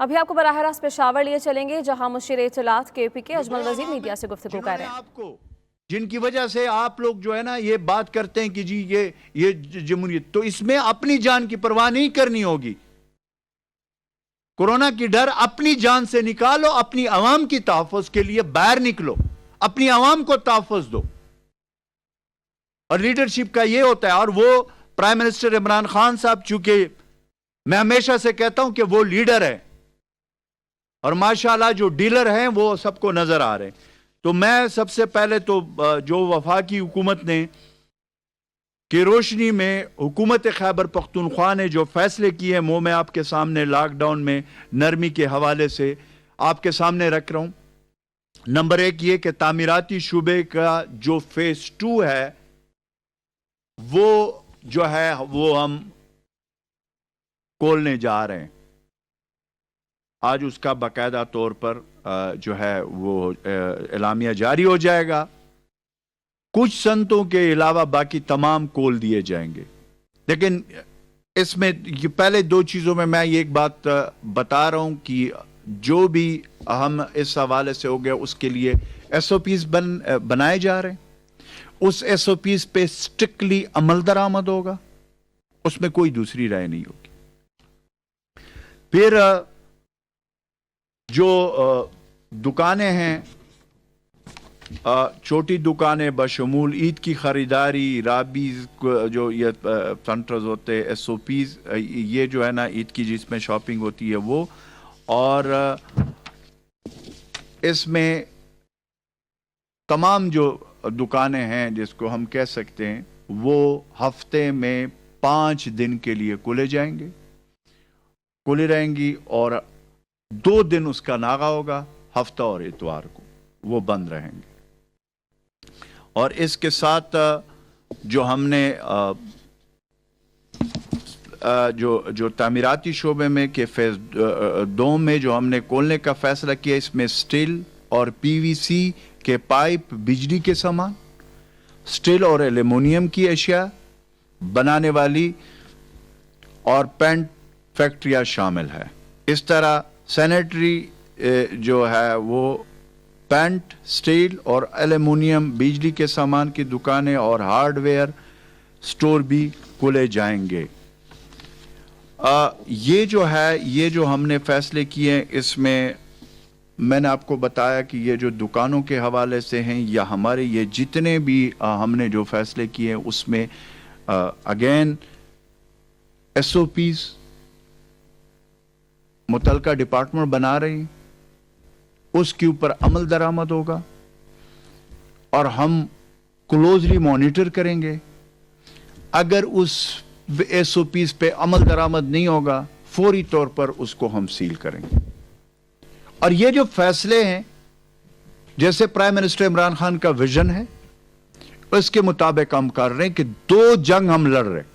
अभी आपको बराह रास्त पेशावर लिए चलेंगे, जहां मुशीर इत्तलात KPK अजमल वजीर मीडिया से गुफ्तगू कर रहे हैं। आपको जिनकी वजह से आप लोग जो है ना ये बात करते हैं कि जी ये जमहूरियत, तो इसमें अपनी जान की परवाह नहीं करनी होगी। कोरोना की डर अपनी जान से निकालो, अपनी आवाम की तहफ़्फ़ुज़ के लिए बाहर निकलो, अपनी आवाम को तहफ़्फ़ुज़ दो। और लीडरशिप का ये होता है, और वो प्राइम मिनिस्टर इमरान खान साहब, चूंकि मैं हमेशा से कहता हूं कि वो लीडर है और माशाल्लाह जो डीलर हैं वो सबको नजर आ रहे हैं। तो मैं सबसे पहले तो जो वफाकी हुकूमत ने की रोशनी में हुकूमत खैबर पख्तूनख्वा ने जो फैसले किए हैं, वो मैं आपके सामने लॉकडाउन में नरमी के हवाले से आपके सामने रख रहा हूं। नंबर 1 ये कि तामीराती शुबे का जो फेज 2 है वो जो है वो हम खोलने जा रहे हैं। आज उसका बाकायदा तौर पर जो है वो एलामिया जारी हो जाएगा। कुछ संतों के अलावा बाकी तमाम खोल दिए जाएंगे। लेकिन इसमें पहले 2 चीज़ों में मैं ये एक बात बता रहा हूं कि जो भी हम इस हवाले से हो गया उसके लिए SOPs बनाए जा रहे हैं। उस SOPs पे स्ट्रिक्टली अमल दरामद होगा, उसमें कोई दूसरी राय नहीं होगी। फिर जो दुकानें हैं, छोटी दुकानें बशमूल ईद की ख़रीदारी, राबीज जो ये सेंटर्स होते हैं, SOPs, ये जो है ना ईद की जिसमें शॉपिंग होती है वो, और इसमें तमाम जो दुकानें हैं जिसको हम कह सकते हैं वो हफ्ते में 5 दिन के लिए खुली रहेंगी और 2 दिन उसका नागा होगा, हफ्ता और इतवार को वो बंद रहेंगे। और इसके साथ जो हमने जो तामीराती शोबे में के फेज 2 में जो हमने खोलने का फैसला किया, इसमें स्टील और PVC के पाइप, बिजली के सामान, स्टील और एल्युमिनियम की अशिया बनाने वाली और पेंट फैक्ट्रियां शामिल है। इस तरह सैनिटरी जो है वो पेंट, स्टील और एल्युमिनियम, बिजली के सामान की दुकानें और हार्डवेयर स्टोर भी खोले जाएंगे। ये जो है, ये जो हमने फैसले किए, इसमें मैंने आपको बताया कि ये जो दुकानों के हवाले से हैं या हमारे ये जितने भी हमने जो फैसले किए उसमें अगेन SOPs मुतलका डिपार्टमेंट बना रही हैं, उसके ऊपर अमल दरामद होगा और हम क्लोजली मॉनिटर करेंगे। अगर उस SOPs पे अमल दरामद नहीं होगा, फौरी तौर पर उसको हम सील करेंगे। और ये जो फैसले हैं, जैसे प्राइम मिनिस्टर इमरान खान का विजन है, उसके मुताबिक हम कर रहे हैं कि 2 जंग हम लड़ रहे हैं।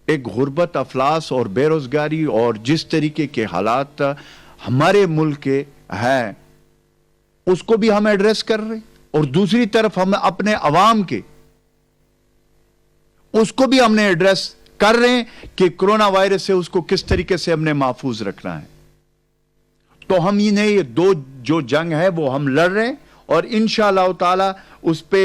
एक गुर्बत, अफलास और बेरोजगारी और जिस तरीके के हालात हमारे मुल्क के हैं उसको भी हम एड्रेस कर रहे हैं, और दूसरी तरफ हम अपने अवाम के उसको भी हमने एड्रेस कर रहे हैं कि कोरोना वायरस से उसको किस तरीके से हमने महफूज रखना है। तो हम ये 2 जो जंग है वो हम लड़ रहे हैं, और इंशाअल्लाह ताला उस पे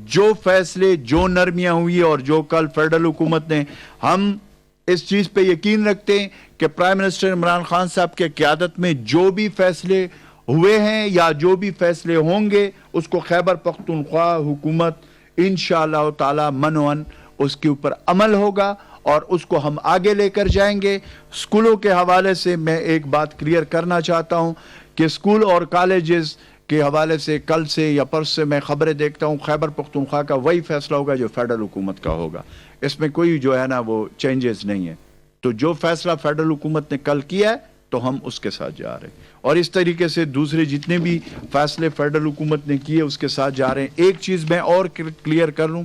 जो फैसले, जो नरमियां हुई और जो कल फेडरल हुकूमत ने, हम इस चीज पे यकीन रखते हैं कि प्राइम मिनिस्टर इमरान खान साहब के क़यादत में जो भी फैसले हुए हैं या जो भी फैसले होंगे उसको खैबर पख्तूनख्वा हुकूमत इंशाअल्लाह ताला मनवन उसके ऊपर अमल होगा और उसको हम आगे लेकर जाएंगे। स्कूलों के हवाले से मैं एक बात क्लियर करना चाहता हूं कि स्कूल और कॉलेजेस के हवाले से कल से या परसों से मैं खबरें देखता हूं, खैबर पख्तूनख्वा का वही फैसला होगा जो फेडरल हुकूमत का होगा। इसमें कोई जो है ना वो चेंजेस नहीं है। तो जो फैसला फेडरल हुकूमत ने कल किया है तो हम उसके साथ जा रहे हैं, और इस तरीके से दूसरे जितने भी फैसले फेडरल हुकूमत ने किए उसके साथ जा रहे हैं। एक चीज मैं और क्लियर कर लूं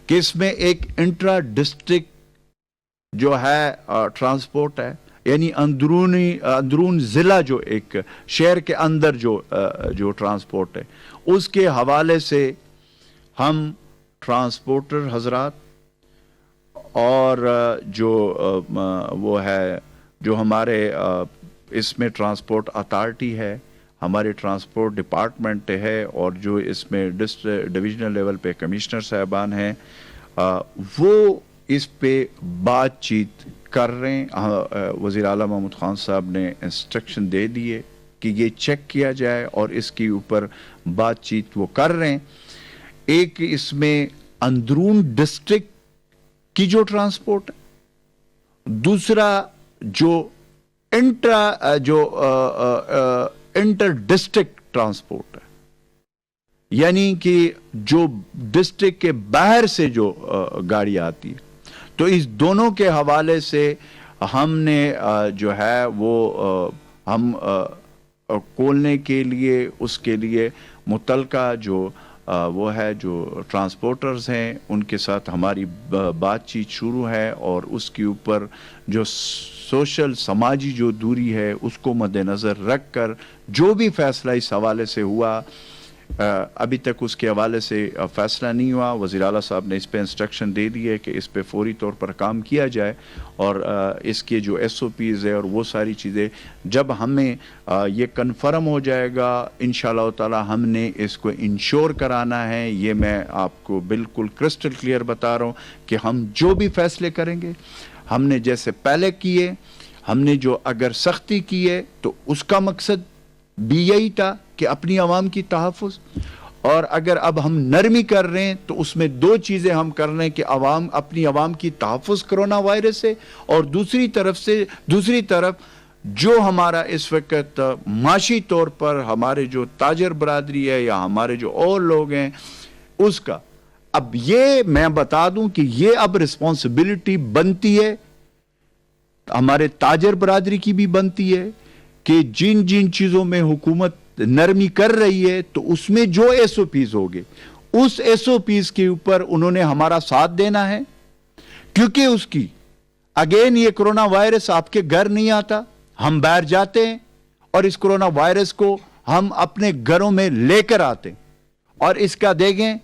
कि इसमें एक इंट्रा डिस्ट्रिक्ट जो है ट्रांसपोर्ट है, यानी अंदरून जिला जो एक शहर के अंदर जो ट्रांसपोर्ट है उसके हवाले से हम ट्रांसपोर्टर हजरात और जो वो है जो हमारे इसमें ट्रांसपोर्ट अथॉरिटी है, हमारे ट्रांसपोर्ट डिपार्टमेंट है, और जो इसमें डिविजनल लेवल पे कमिश्नर साहबान हैं, वो इस पे बातचीत कर रहे हैं। वज़ीर आला महमूद खान साहब ने इंस्ट्रक्शन दे दिए कि ये चेक किया जाए, और इसके ऊपर बातचीत वो कर रहे हैं। एक इसमें अंदरून डिस्ट्रिक्ट की जो ट्रांसपोर्ट है, दूसरा जो इंटर डिस्ट्रिक्ट ट्रांसपोर्ट है, यानी कि जो डिस्ट्रिक्ट के बाहर से जो गाड़ी आती है। तो इस दोनों के हवाले से हमने जो है वो हम खोलने के लिए, उसके लिए मुतलका जो वो है जो ट्रांसपोर्टर्स हैं उनके साथ हमारी बातचीत शुरू है, और उसके ऊपर जो सोशल समाजी जो दूरी है उसको मद्देनज़र रख कर जो भी फैसला इस हवाले से हुआ, अभी तक उसके हवाले से फैसला नहीं हुआ। वज़ीर आला साहब ने इस पे इंस्ट्रक्शन दे दिए कि इस पे फौरी तौर पर काम किया जाए, और इसके जो SOPs है और वो सारी चीज़ें जब हमें ये कन्फर्म हो जाएगा, इंशाअल्लाह ताला हमने इसको इंश्योर कराना है। ये मैं आपको बिल्कुल क्रिस्टल क्लियर बता रहा हूँ कि हम जो भी फैसले करेंगे, हमने जैसे पहले किए, हमने जो अगर सख्ती की है तो उसका मकसद भी यही था कि अपनी आवाम की तहफ़्फ़ुज़, और अगर अब हम नरमी कर रहे हैं तो उसमें दो चीज़ें हम कर रहे हैं कि अपनी आवाम की तहफ़्फ़ुज़ कोरोना वायरस से, और दूसरी तरफ जो हमारा इस वक्त माशी तौर पर हमारे जो ताजर बरादरी है या हमारे जो और लोग हैं उसका। अब ये मैं बता दूं कि ये अब रिस्पॉन्सिबिलिटी बनती है, हमारे ताजर बरादरी की भी बनती है कि जिन जिन चीज़ों में हुकूमत नरमी कर रही है तो उसमें जो SOPs होंगे उस SOPs के ऊपर उन्होंने हमारा साथ देना है, क्योंकि उसकी अगेन ये कोरोना वायरस आपके घर नहीं आता, हम बाहर जाते हैं और इस कोरोना वायरस को हम अपने घरों में लेकर आते हैं, और इसका देखें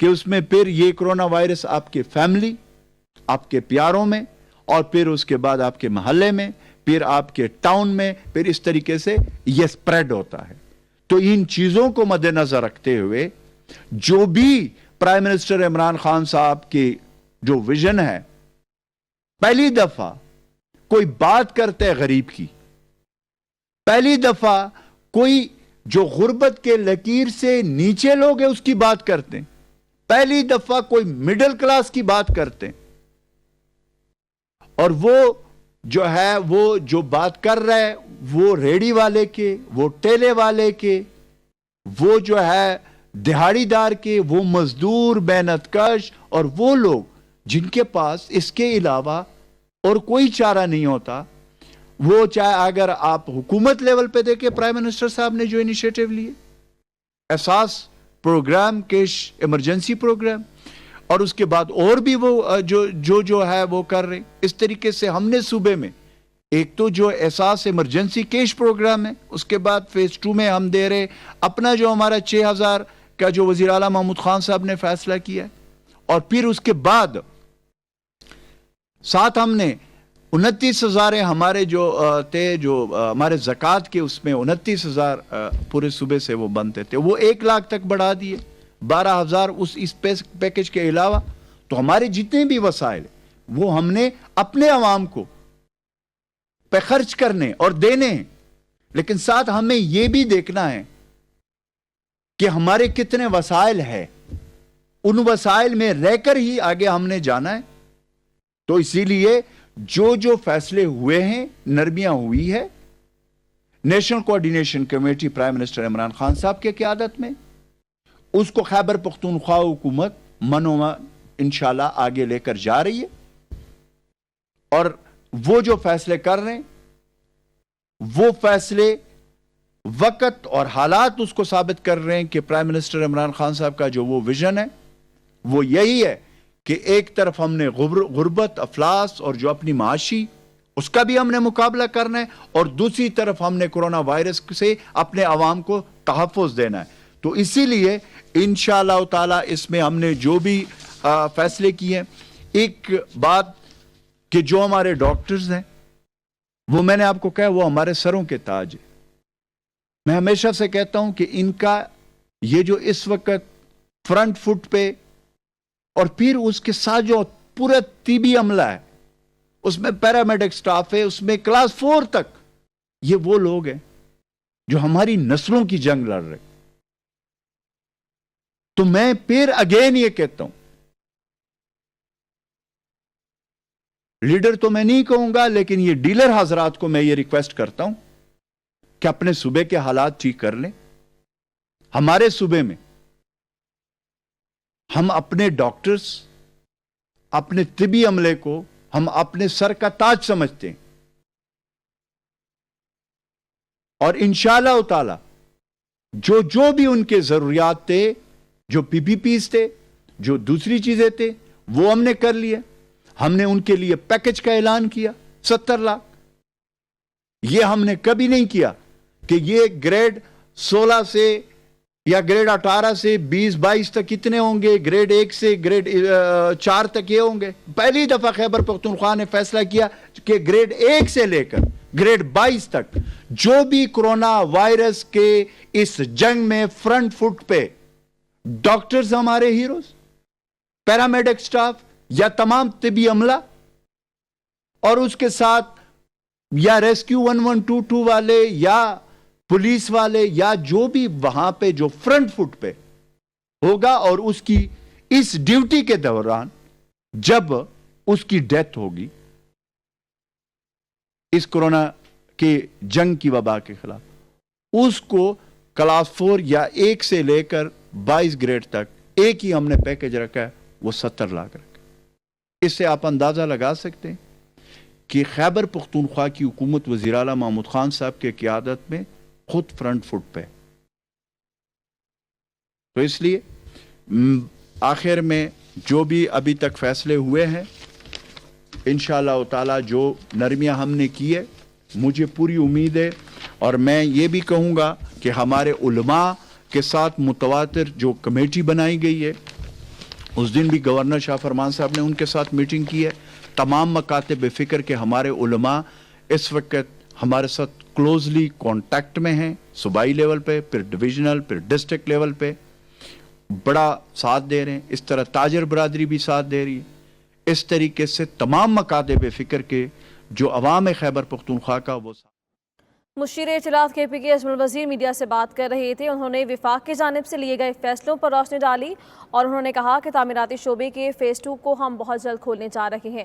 कि उसमें फिर ये कोरोना वायरस आपके फैमिली, आपके प्यारों में, और फिर उसके बाद आपके महल्ले में, फिर आपके टाउन में, फिर इस तरीके से ये स्प्रेड होता है। तो इन चीजों को मद्देनजर रखते हुए जो भी प्राइम मिनिस्टर इमरान खान साहब की जो विजन है, पहली दफा कोई बात करते है गरीब की, पहली दफा कोई जो गुर्बत के लकीर से नीचे लोग हैं उसकी बात करते हैं, पहली दफा कोई मिडिल क्लास की बात करते हैं, और वो जो है वो जो बात कर रहा है वो रेडी वाले के, वो ठेले वाले के, वो जो है दिहाड़ीदार के, वो मजदूर मेहनतकश, और वो लोग जिनके पास इसके अलावा और कोई चारा नहीं होता। वो चाहे अगर आप हुकूमत लेवल पे देखें, प्राइम मिनिस्टर साहब ने जो इनिशिएटिव लिए, एहसास प्रोग्राम, कैश इमरजेंसी प्रोग्राम, और उसके बाद और भी वो जो है वो कर रहे। इस तरीके से हमने सूबे में एक तो जो एहसास इमरजेंसी कैश प्रोग्राम है, उसके बाद फेज 2 में हम दे रहे अपना जो हमारा 6000 का जो वज़ीर आला महमूद खान साहब ने फैसला किया है, और फिर उसके बाद साथ हमने 29,000 हमारे जो थे, जो हमारे ज़कात के उसमें 29,000 पूरे सूबे से वो बनते थे, वो 1 लाख तक बढ़ा दिए, 12,000 इस पैकेज के अलावा। तो हमारे जितने भी वसाइल वो हमने अपने आवाम को पे खर्च करने और देने हैं, लेकिन साथ हमें यह भी देखना है कि हमारे कितने वसाइल है, उन वसाइल में रहकर ही आगे हमने जाना है। तो इसीलिए जो फैसले हुए हैं, नरमियां हुई है, national coordination committee prime minister Imran Khan साहब के क़यादत में, उसको खैबर पख्तूनख्वा हुकूमत मनोमन इंशाल्लाह आगे लेकर जा रही है, और वो जो फैसले कर रहे हैं वो फैसले वक्त और हालात उसको साबित कर रहे हैं कि प्राइम मिनिस्टर इमरान खान साहब का जो वो विजन है वो यही है कि एक तरफ हमने गुर्बत, अफलास और जो अपनी माशी उसका भी हमने मुकाबला करना है, और दूसरी तरफ हमने कोरोना वायरस से अपने आवाम को तहफ़्फ़ुज़ देना है। तो इसीलिए इंशाअल्लाह ताला इसमें हमने जो भी फैसले किए, एक बात कि जो हमारे डॉक्टर्स हैं वो मैंने आपको कहा वो हमारे सरों के ताज है। मैं हमेशा से कहता हूं कि इनका ये जो इस वक्त फ्रंट फुट पे और फिर उसके साथ जो पूरा तिबी अमला है, उसमें पैरामेडिक स्टाफ है, उसमें क्लास 4 तक, ये वो लोग हैं जो हमारी नस्लों की जंग लड़ रहे। तो मैं फिर अगेन ये कहता हूं, लीडर तो मैं नहीं कहूंगा, लेकिन ये डीलर हजरात को मैं ये रिक्वेस्ट करता हूं कि अपने सूबे के हालात ठीक कर लें। हमारे सूबे में हम अपने डॉक्टर्स, अपने तिबी अमले को हम अपने सर का ताज समझते हैं, और इंशाअल्लाह ताला जो जो भी उनके जरूरियात थे, जो पीपीपीज थे, जो दूसरी चीजें थे, वो हमने कर लिया। हमने उनके लिए पैकेज का ऐलान किया 70 लाख। ये हमने कभी नहीं किया कि ये ग्रेड 16 से या ग्रेड 18 से 20-22 तक कितने होंगे, ग्रेड 1 से ग्रेड 4 तक ये होंगे। पहली दफा खैबर पख्तूनख्वा ने फैसला किया कि ग्रेड 1 से लेकर ग्रेड 22 तक जो भी कोरोना वायरस के इस जंग में फ्रंट फुट पे डॉक्टर्स हमारे हीरोज, पैरामेडिक स्टाफ या तमाम तिबी अमला, और उसके साथ या रेस्क्यू 1122 वाले या पुलिस वाले या जो भी वहां पे जो फ्रंट फुट पे होगा, और उसकी इस ड्यूटी के दौरान जब उसकी डेथ होगी इस कोरोना के जंग की वबा के खिलाफ, उसको क्लास 4 या 1 से लेकर 22 ग्रेड तक एक ही हमने पैकेज रखा है, वो 70 लाख रखा। इससे आप अंदाजा लगा सकते हैं कि खैबर पख्तूनख्वा की हुकूमत वज़ीर आला महमूद खान साहब के क़ियादत में खुद फ्रंट फुट पे। तो इसलिए आखिर में जो भी अभी तक फैसले हुए हैं, इंशाअल्लाह ताला जो नरमियां हमने की है, मुझे पूरी उम्मीद है, और मैं ये भी कहूँगा कि हमारे उलमा के साथ मुतवातिर जो कमेटी बनाई गई है, उस दिन भी गवर्नर शाह फरमान साहब ने उनके साथ मीटिंग की है। तमाम मकातिब फ़िक्र के हमारे उलमा इस वक्त हमारे साथ क्लोजली कांटेक्ट में हैं, सूबाई लेवल पे, फिर डिविजनल, फिर डिस्ट्रिक्ट लेवल पे बड़ा साथ दे रहे हैं। इस तरह ताजर बरादरी भी साथ दे रही है। इस तरीके से तमाम मकातिब फ़िक्र के जो अवाम खैबर पख्तूनख्वा का वो मुशीर इत्तलात KPK अजमल वज़ीर मीडिया से बात कर रहे थे। उन्होंने विफाक की जानिब से लिए गए फैसलों पर रोशनी डाली और उन्होंने कहा कि तामीराती शोबे के फ़ेज़ 2 को हम बहुत जल्द खोलने जा रहे हैं।